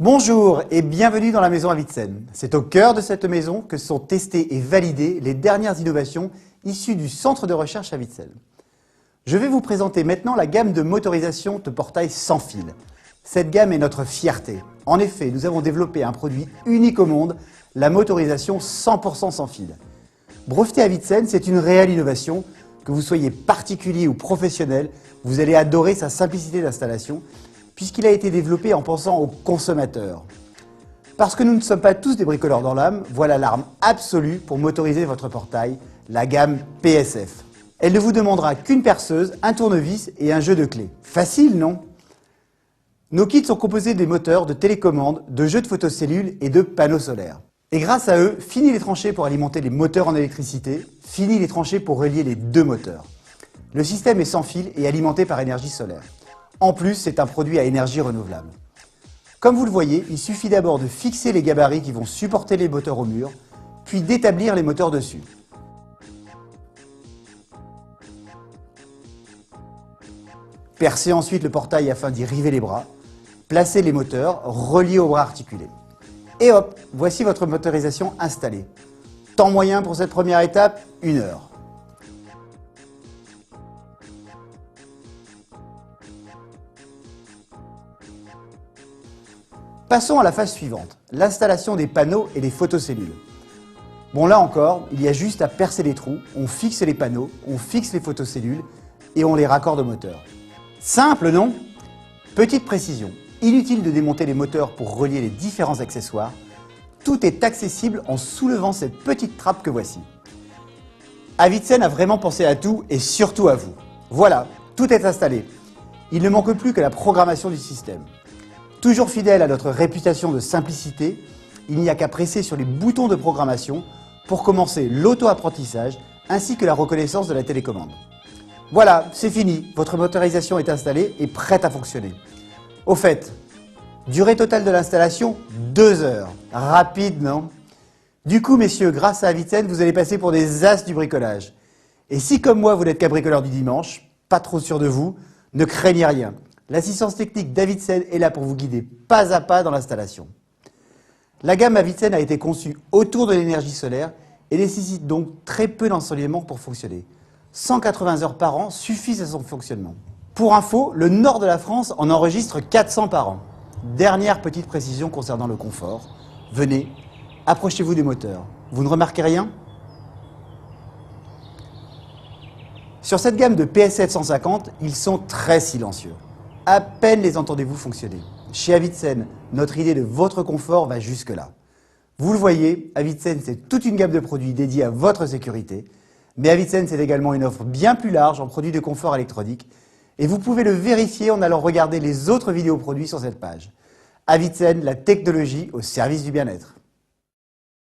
Bonjour et bienvenue dans la maison Avitsen. C'est au cœur de cette maison que sont testées et validées les dernières innovations issues du centre de recherche Avitsen. Je vais vous présenter maintenant la gamme de motorisation de portail sans fil. Cette gamme est notre fierté. En effet, nous avons développé un produit unique au monde, la motorisation 100% sans fil. Breveté Avitsen, c'est une réelle innovation. Que vous soyez particulier ou professionnel, vous allez adorer sa simplicité d'installation, puisqu'il a été développé en pensant aux consommateurs. Parce que nous ne sommes pas tous des bricoleurs dans l'âme, voilà l'arme absolue pour motoriser votre portail, la gamme PSF. Elle ne vous demandera qu'une perceuse, un tournevis et un jeu de clés. Facile, non? Nos kits sont composés des moteurs, de télécommandes, de jeux de photocellules et de panneaux solaires. Et grâce à eux, fini les tranchées pour alimenter les moteurs en électricité, fini les tranchées pour relier les deux moteurs. Le système est sans fil et alimenté par énergie solaire. En plus, c'est un produit à énergie renouvelable. Comme vous le voyez, il suffit d'abord de fixer les gabarits qui vont supporter les moteurs au mur, puis d'établir les moteurs dessus. Percez ensuite le portail afin d'y river les bras, placez les moteurs reliés aux bras articulés. Et hop, voici votre motorisation installée. Temps moyen pour cette première étape, 1 heure. Passons à la phase suivante, l'installation des panneaux et des photocellules. Bon, là encore, il y a juste à percer les trous, on fixe les panneaux, on fixe les photocellules et on les raccorde au moteur. Simple, non? Petite précision, inutile de démonter les moteurs pour relier les différents accessoires. Tout est accessible en soulevant cette petite trappe que voici. Avitsen a vraiment pensé à tout et surtout à vous. Voilà, tout est installé. Il ne manque plus que la programmation du système. Toujours fidèle à notre réputation de simplicité, il n'y a qu'à presser sur les boutons de programmation pour commencer l'auto-apprentissage ainsi que la reconnaissance de la télécommande. Voilà, c'est fini, votre motorisation est installée et prête à fonctionner. Au fait, durée totale de l'installation, 2 heures. Rapide, non? Du coup, messieurs, grâce à Avitsen, vous allez passer pour des as du bricolage. Et si, comme moi, vous n'êtes qu'un bricoleur du dimanche, pas trop sûr de vous, ne craignez rien. L'assistance technique d'Avitsen est là pour vous guider pas à pas dans l'installation. La gamme Avitsen a été conçue autour de l'énergie solaire et nécessite donc très peu d'ensoleillement pour fonctionner. 180 heures par an suffisent à son fonctionnement. Pour info, le nord de la France en enregistre 400 par an. Dernière petite précision concernant le confort. Venez, approchez-vous du moteur. Vous ne remarquez rien? Sur cette gamme de PS750, ils sont très silencieux. À peine les entendez-vous fonctionner. Chez Avitsen, notre idée de votre confort va jusque-là. Vous le voyez, Avitsen, c'est toute une gamme de produits dédiés à votre sécurité. Mais Avitsen, c'est également une offre bien plus large en produits de confort électronique. Et vous pouvez le vérifier en allant regarder les autres vidéos produits sur cette page. Avitsen, la technologie au service du bien-être.